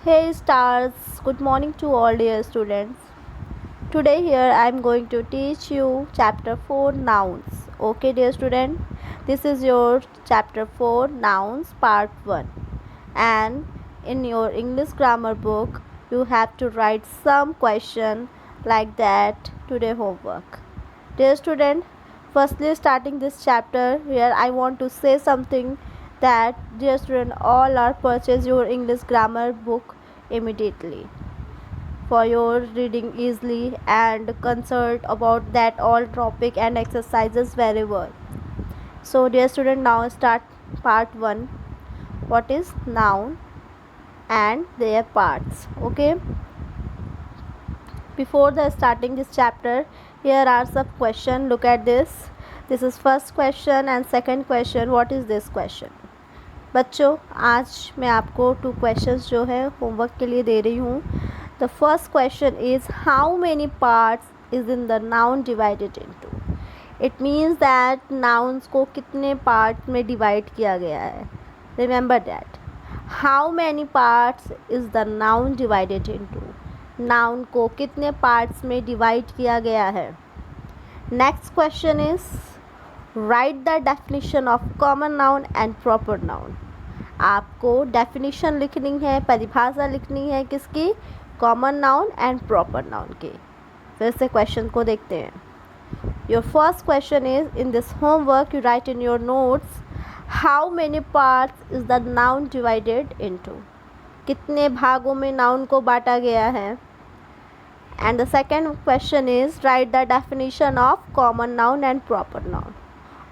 Hey stars, good morning to all dear students. Today here I am going to teach you chapter 4 nouns. Okay dear student, this is your chapter 4 nouns part 1, and in your English grammar book you have to write some question like that today homework. Dear student, firstly starting this chapter here I want to say something that dear student all are purchase your English grammar book immediately for your reading easily and consult about that all topic and exercises very well. So dear student, now start part 1. What is noun and their parts? Okay, before the starting this chapter, here are some question. Look at this is first question and second question. What is this question? बच्चों, आज मैं आपको 2 questions जो है homework के लिए दे रही हूँ. The first question is how many parts is in the noun divided into. It means that nouns को कितने पार्ट में डिवाइड किया गया है. Remember that how many parts is the noun divided into. Noun को कितने पार्ट्स में divide किया गया है. Next question is right the definition of common noun and proper noun. आपको डेफिनेशन लिखनी है, परिभाषा लिखनी है किसकी? Common noun and proper noun की. फिर से क्वेश्चन को देखते हैं. Your first question is in this homework you right in your notes how many parts is the noun divided into. कितने भागों में नाउन को बांटा गया है. And the second question is right the definition of common noun and proper noun.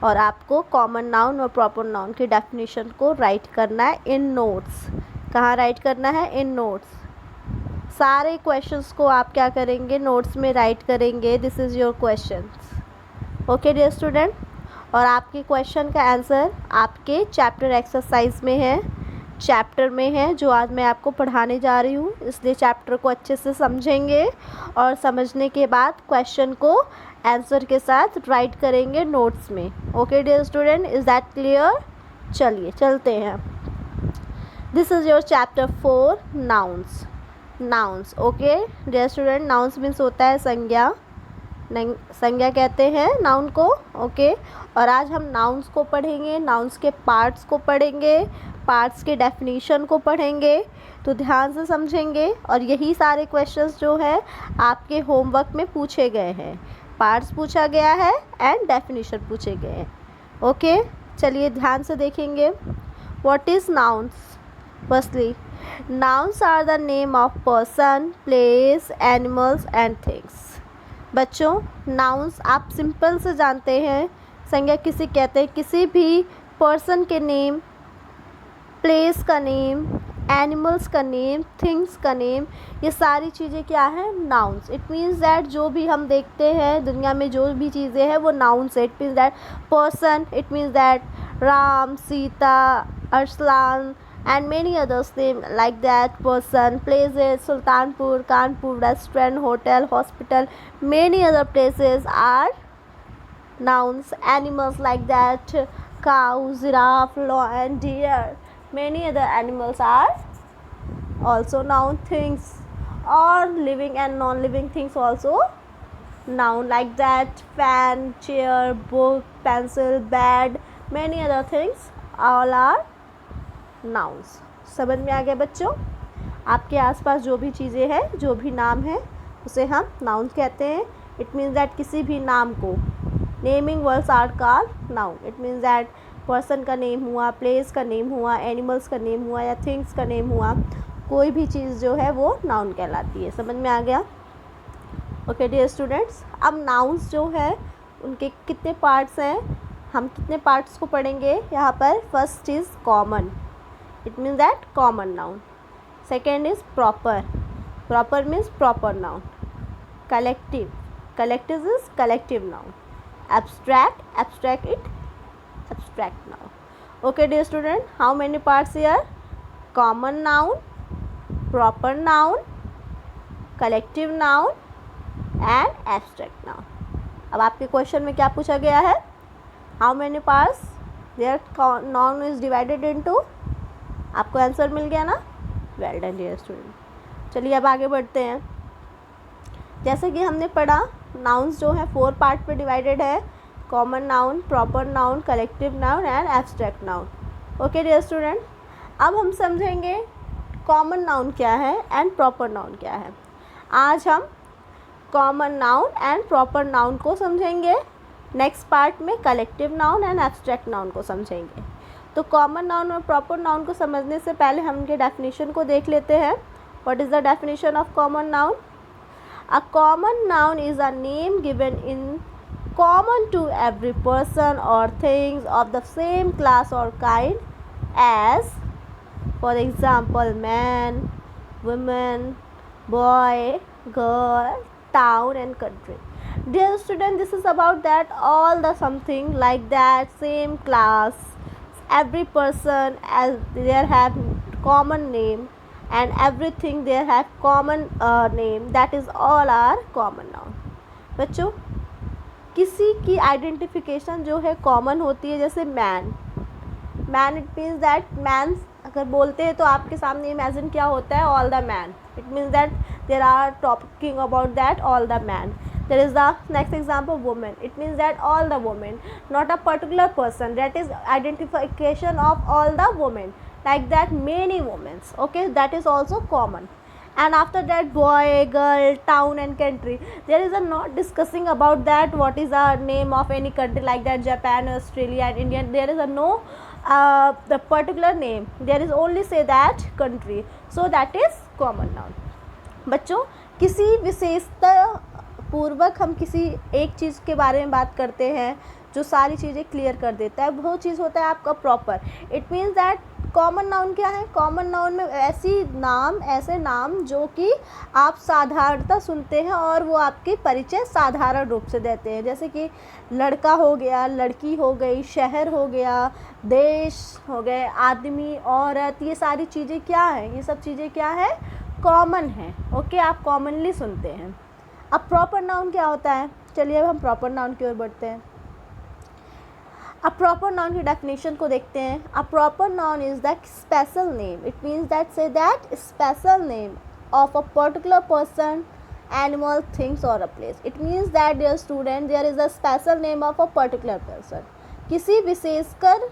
और आपको common noun और प्रॉपर नाउन की डेफिनेशन को राइट करना है इन नोट्स. कहाँ राइट करना है? इन नोट्स. सारे क्वेश्चंस को आप क्या करेंगे? नोट्स में राइट करेंगे. This is your questions. Okay dear student. और आपके क्वेश्चन का आंसर आपके चैप्टर एक्सरसाइज में है, चैप्टर में है जो आज मैं आपको पढ़ाने जा रही हूँ. इसलिए चैप्टर को अच्छे से समझेंगे और समझने के बाद क्वेश्चन को आंसर के साथ राइट करेंगे नोट्स में. Okay dear student, is that clear? चलिए चलते हैं. This is your chapter 4 nouns. Nouns. Okay dear student, nouns means होता है संज्ञा. संज्ञा कहते हैं नाउन को. ओके, और आज हम नाउन्स को पढ़ेंगे, नाउन्स के पार्ट्स को पढ़ेंगे, पार्ट्स के डेफिनेशन को पढ़ेंगे. तो ध्यान से समझेंगे. और यही सारे क्वेश्चंस जो है आपके होमवर्क में पूछे गए हैं. पार्ट्स पूछा गया है एंड डेफिनेशन पूछे गए हैं. ओके, चलिए ध्यान से देखेंगे. What is nouns? Firstly, nouns are the name of person, place, animals and things. बच्चों, नाउन्स आप सिंपल से जानते हैं. संज्ञा किसी कहते हैं? किसी भी पर्सन के नेम, प्लेस का नेम, एनिमल्स का नेम, थिंग्स का नेम, ये सारी चीज़ें क्या हैं? नाउन्स. इट मीन्स दैट जो भी हम देखते हैं दुनिया में जो भी चीज़ें हैं वो नाउन्स है. It means that person, it means that Ram, Sita, Arsalan and many others name like that person. Places, Sultanpur, Kanpur, restaurant, hotel, hospital, many other places are nouns. Animals like that cow, giraffe, lion, deer, many other animals are also noun. Things or living and non-living things also noun like that fan, chair, book, pencil, bed, many other things all are nouns. समझ में आ गया बच्चों? आपके आसपास जो भी चीज़ें हैं, जो भी नाम है, उसे हम नाउन्स कहते हैं. इट मीन्स दैट किसी भी नाम को naming words are called noun. It means that person का नेम हुआ, प्लेस का नेम हुआ, एनिमल्स का नेम हुआ या थिंग्स का नेम हुआ, कोई भी चीज़ जो है वो नाउन कहलाती है. समझ में आ गया? ओके डियर स्टूडेंट्स, अब नाउन्स जो है उनके कितने पार्ट्स हैं, हम कितने पार्ट्स को पढ़ेंगे यहाँ पर. First is common. It means that common noun. Second is proper. Proper means proper noun. Collective. Collective is collective noun. Abstract. Abstract it. Abstract noun. Okay dear student, how many parts here? Common noun, proper noun, collective noun and abstract noun. अब आपके question में क्या पूछा गया है? How many parts their noun is divided into? आपको answer मिल गया ना? Well done dear student. चलिए अब आगे बढ़ते हैं। जैसे कि हमने पढ़ा, नाउन्स जो है 4 पार्ट पे डिवाइडेड है, common noun, proper noun, collective noun and abstract noun. Okay dear student, अब हम समझेंगे कॉमन नाउन क्या है एंड प्रॉपर नाउन क्या है। आज हम common noun and proper noun को समझेंगे, नेक्स्ट पार्ट में collective noun and abstract noun को समझेंगे। तो कॉमन नाउन और प्रॉपर नाउन को समझने से पहले हम उनके डेफिनेशन को देख लेते हैं। What is the definition of common noun? A common noun is a name given in common to every person or things of the same class or kind as, for example, man, woman, boy, girl, town and country. Dear student, this is about that all the something like that same class, every person as there have common name and everything there have common name, that is all are common noun. बच्चों, किसी की identification जो है common होती है, जैसे man it means that man अगर बोलते हैं तो आपके सामने इमेजिन क्या होता है, all the man. It means that there are talking about that all the man. There is the next example women, it means that all the women, not a particular person, that is identification of all the women, like that many women. Okay, that is also common. And after that, boy, girl, town and country, there is a not discussing about that what is the name of any country like that, Japan, Australia and India. There is a no the particular name, there is only say that country, so that is common noun. बच्चों, किसी विशेषता पूर्वक हम किसी एक चीज़ के बारे में बात करते हैं जो सारी चीज़ें क्लियर कर देता है, वो चीज़ होता है आपका proper. It means that common noun क्या है? कॉमन नाउन में ऐसे नाम जो कि आप साधारणतः सुनते हैं और वो आपके परिचय साधारण रूप से देते हैं, जैसे कि लड़का हो गया, लड़की हो गई, शहर हो गया, देश हो गए, आदमी, औरत, ये सारी चीज़ें क्या है? ये सब चीज़ें क्या है? कॉमन है। ओके, आप कॉमनली सुनते हैं। अब प्रॉपर नाउन क्या होता है? चलिए अब हम प्रॉपर नाउन की ओर बढ़ते हैं। अब प्रॉपर नाउन की डेफिनेशन को देखते हैं। A proper noun is the special name, it means that say that special name of a particular person, animal, things और a place. It means that dear student, there is a special name of a particular person. किसी विशेषकर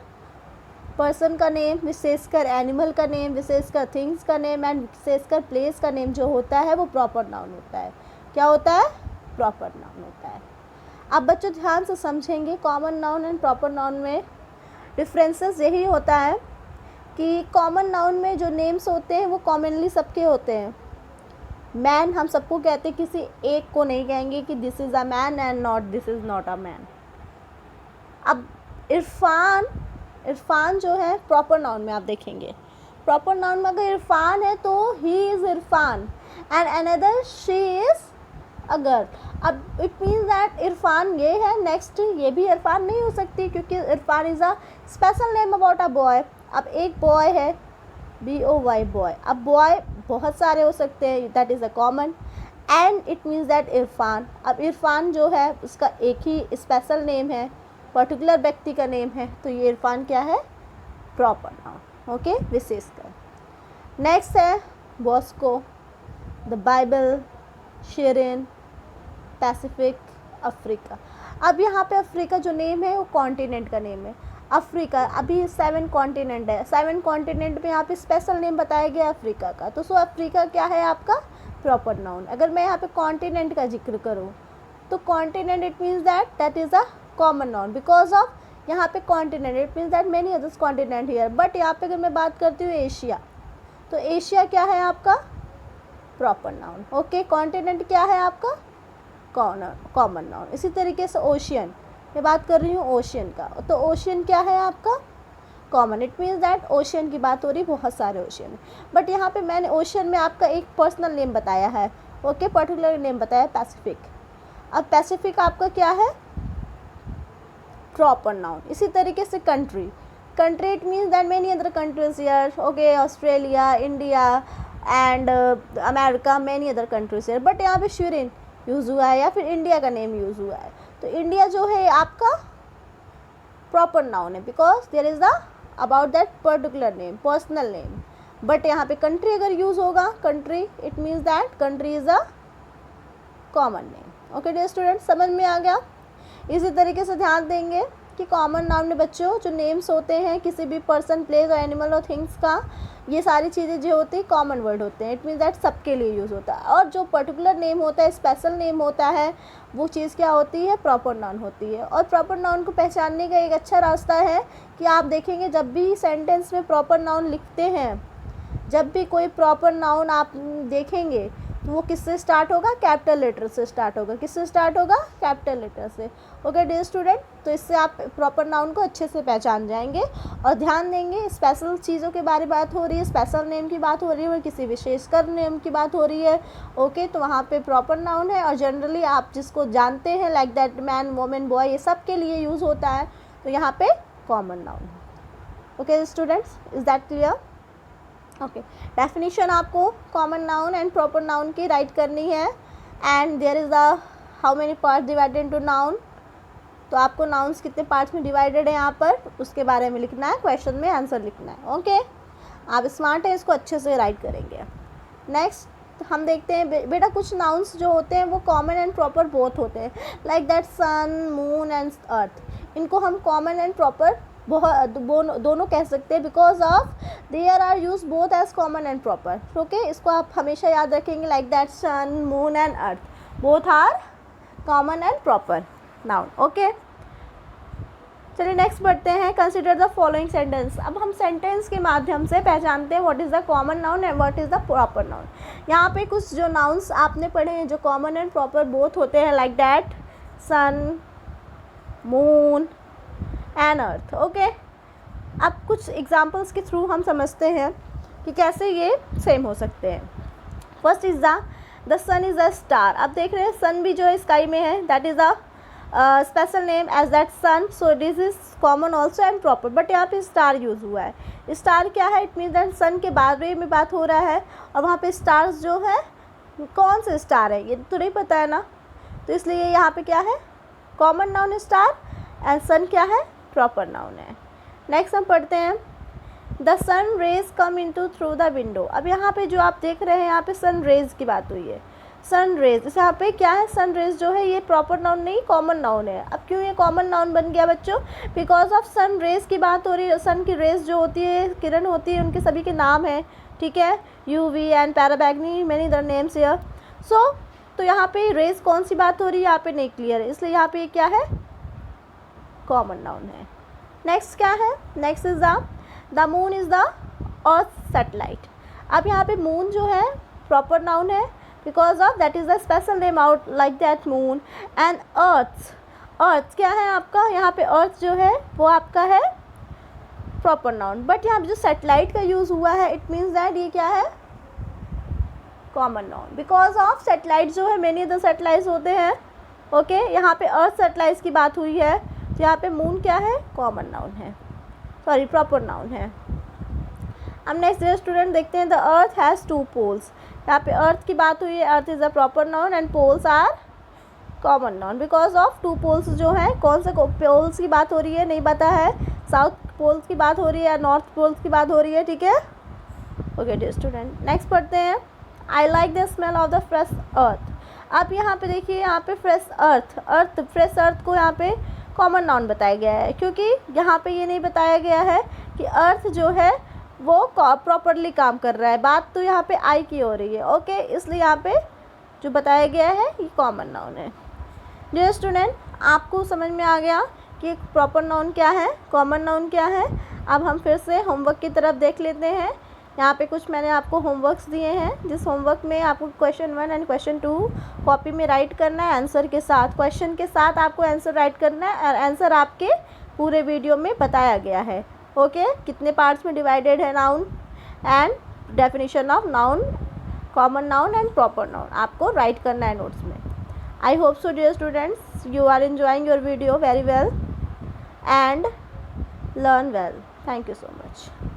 person का name, विशेषकर animal का name, विशेषकर things का name and विशेषकर place का नेम जो होता है वो प्रॉपर नाउन होता है। क्या होता है? प्रॉपर नाउन होता है। अब बच्चों ध्यान से समझेंगे, common noun and proper noun में डिफरेंसेस यही होता है कि कॉमन नाउन में जो नेम्स होते हैं वो कॉमनली सबके होते हैं। मैन हम सबको कहते हैं, किसी एक को नहीं कहेंगे कि this is a man and not this is not a man. अब इरफान जो है प्रॉपर नाउन में आप देखेंगे, प्रॉपर नाउन में अगर इरफान है तो he is Irfan and another she is a girl. अब इट मीन्स दैट इरफान ये है, नेक्स्ट ये भी इरफान नहीं हो सकती क्योंकि Irfan is a special name about a boy. अब एक बॉय है, BOY बॉय। अब बॉय बहुत सारे हो सकते हैं, that is a common and it means that Irfan. अब इरफान जो है उसका एक ही स्पेशल नेम है, पर्टिकुलर व्यक्ति का नेम है, तो ये इरफान क्या है? Proper noun. ओके, विशेषकर। नेक्स्ट है Bosco, the Bible, Shirin, Pacific, Africa. अब यहाँ पे अफ्रीका जो नेम है वो कॉन्टिनेंट का नेम है। अफ्रीका, अभी 7 कॉन्टिनेंट है, 7 कॉन्टिनेंट में यहाँ पे स्पेशल नेम बताया गया अफ्रीका का, तो सो अफ्रीका क्या है आपका? Proper noun. अगर मैं यहाँ पे कॉन्टिनेंट का जिक्र करूँ तो continent it means that is a common noun because of यहाँ पे continent, it means that many others continent here. But यहाँ पे अगर मैं बात करती हूँ एशिया, तो एशिया क्या है आपका? Proper noun. ओके, कॉन्टिनेंट क्या है आपका? Common noun. इसी तरीके से ओशियन, मैं बात कर रही हूँ ओशियन का, तो ओशियन क्या है आपका? Common. It means that ocean की बात हो रही, बहुत सारे ओशियन है, बट यहाँ पे मैंने ओशियन में आपका एक पर्सनल नेम बताया है। ओके, पर्टिकुलर नेम बताया पैसिफिक। अब पैसिफिक आपका क्या है? Proper noun. इसी तरीके से country it means that many other countries here. Okay, Australia, India and America, many other countries here, but यहाँ पे शिरिन यूज़ हुआ है या फिर इंडिया का नेम यूज़ हुआ है, तो इंडिया जो है आपका प्रॉपर नाउन है because there is the about that particular name, personal name. But यहाँ पे कंट्री अगर यूज़ होगा, country, it means that country is a common name. Okay dear student, समझ में आ गया। इसी तरीके से ध्यान देंगे कि कॉमन नाउन में बच्चों जो नेम्स होते हैं किसी भी पर्सन, प्लेस और एनिमल और थिंग्स का, ये सारी चीज़ें जो होती है कॉमन वर्ड होते हैं। इट मीन्स दैट सबके लिए यूज़ होता है। और जो पर्टिकुलर नेम होता है, स्पेशल नेम होता है, वो चीज़ क्या होती है, प्रॉपर नाउन होती है। और प्रॉपर नाउन को पहचानने का एक अच्छा रास्ता है कि आप देखेंगे जब भी सेंटेंस में प्रॉपर नाउन लिखते हैं, जब भी कोई प्रॉपर नाउन आप देखेंगे तो वो किससे स्टार्ट होगा, कैपिटल लेटर से स्टार्ट होगा। किससे स्टार्ट होगा, कैपिटल लेटर से। ओके डियर स्टूडेंट, तो इससे आप प्रॉपर नाउन को अच्छे से पहचान जाएंगे। और ध्यान देंगे, स्पेशल चीज़ों के बारे में बात हो रही है, स्पेशल नेम की बात हो रही है, किसी विशेषकर नेम की बात हो रही है, ओके, तो वहाँ पे प्रॉपर नाउन है। और जनरली आप जिसको जानते हैं like that man, women, boy, ये सब के लिए यूज़ होता है, तो यहाँ पे कॉमन नाउन है। Okay students, is that clear? Okay, definition आपको common noun and proper noun की राइट करनी है। And there is the how many part divided into noun, तो आपको नाउन्स कितने पार्ट्स में डिवाइडेड है यहाँ पर, उसके बारे में लिखना है, क्वेश्चन में आंसर लिखना है। ओके, आप स्मार्ट हैं, इसको अच्छे से राइट करेंगे। नेक्स्ट हम देखते हैं बेटा, कुछ नाउन्स जो होते हैं वो कॉमन एंड प्रॉपर बोथ होते हैं, like that sun, moon and earth. इनको हम कॉमन एंड प्रॉपर दोनों कह सकते हैं, because of there are use both as common and proper. Okay, इसको आप हमेशा याद रखेंगे, like that sun, moon and earth both are common and proper noun. Okay, चलिए नेक्स्ट बढ़ते हैं। Consider the following sentence. अब हम सेंटेंस के माध्यम से पहचानते हैं what is the common noun and what is the proper noun. यहाँ पे कुछ जो नाउन्स आपने पढ़े हैं जो कॉमन एंड प्रॉपर बोथ होते हैं, like that sun, moon and earth. Okay, अब कुछ एग्जाम्पल्स के थ्रू हम समझते हैं कि कैसे ये सेम हो सकते हैं। First is the sun is a star. आप देख रहे हैं सन भी जो है स्काई में है, that is a special name as that sun, so this is common also and proper. But यहाँ पे स्टार यूज़ हुआ है। स्टार क्या है, इट मीन्स दैट सन के बारे में बात हो रहा है, और वहाँ पे स्टार्स जो है कौन से स्टार है ये तो नहीं पता है ना, तो इसलिए यहाँ पे क्या है, common noun star, and sun क्या है, प्रॉपर नाउन है। नेक्स्ट हम पढ़ते हैं, the sun rays come into through the window. अब यहाँ पे जो आप देख रहे हैं, यहाँ पे सन रेज की बात हुई है, सन रेज। इस यहाँ पे क्या है, सन रेज जो है ये प्रॉपर नाउन नहीं, कॉमन नाउन है। अब क्यों ये कॉमन नाउन बन गया बच्चों, बिकॉज ऑफ सन रेज की बात हो रही है। सन की रेज जो होती है, किरण होती है, उनके सभी के नाम हैं, ठीक है, यूवी एंड पैराबैग्नी, many other names here. So तो यहाँ पे रेज कौन सी बात हो रही है यहाँ पे नहीं क्लियर है, इसलिए यहाँ पे क्या है, कॉमन नाउन है। नेक्स्ट क्या है, next is the moon is the earth satellite. अब यहाँ पे मून जो है प्रॉपर नाउन है, because of that is the special name out like that moon. And अर्थ क्या है आपका, यहाँ पे अर्थ जो है वो आपका है प्रॉपर नाउन। बट यहाँ पे जो सैटेलाइट का यूज़ हुआ है, इट मीन्स दैट ये क्या है, common noun, because of satellite जो है मेनी अदर सैटेलाइट्स होते हैं। ओके, यहाँ पे अर्थ सैटेलाइट्स की बात हुई है, तो यहाँ पे मून क्या है, कॉमन नाउन है, सॉरी प्रॉपर नाउन है। हम नेक्स्ट स्टूडेंट देखते हैं, द अर्थ हैज़ 2 पोल्स। यहाँ पे अर्थ की बात हुई है, earth is a proper noun and poles are common noun, because of 2 poles जो है, कौन से पोल्स की बात हो रही है नहीं पता है, साउथ पोल्स की बात हो रही है या नॉर्थ पोल्स की बात हो रही है, ठीक है। ओके डियर स्टूडेंट, नेक्स्ट पढ़ते हैं, I like the smell of the fresh earth. अब यहाँ पे देखिए, यहाँ पे फ्रेश फ्रेश अर्थ को यहाँ पे कॉमन नाउन बताया गया है, क्योंकि यहाँ पे ये नहीं बताया गया है कि अर्थ जो है वो प्रॉपरली काम कर रहा है, बात तो यहाँ पे आई की हो रही है। ओके, इसलिए यहाँ पे जो बताया गया है ये कॉमन नाउन है। डियर स्टूडेंट, आपको समझ में आ गया कि प्रॉपर नाउन क्या है, कॉमन नाउन क्या है। अब हम फिर से होमवर्क की तरफ देख लेते हैं। यहाँ पे कुछ मैंने आपको होमवर्क्स दिए हैं, जिस होमवर्क में आपको क्वेश्चन 1 एंड क्वेश्चन 2 कॉपी में राइट करना है, आंसर के साथ, क्वेश्चन के साथ आपको आंसर राइट करना है, और आंसर आपके पूरे वीडियो में बताया गया है। ओके, कितने पार्ट्स में डिवाइडेड है noun, and definition of noun, common noun and proper noun आपको राइट करना है नोट्स में। I hope so dear students, you are enjoying your video very well and learn well. Thank you so much.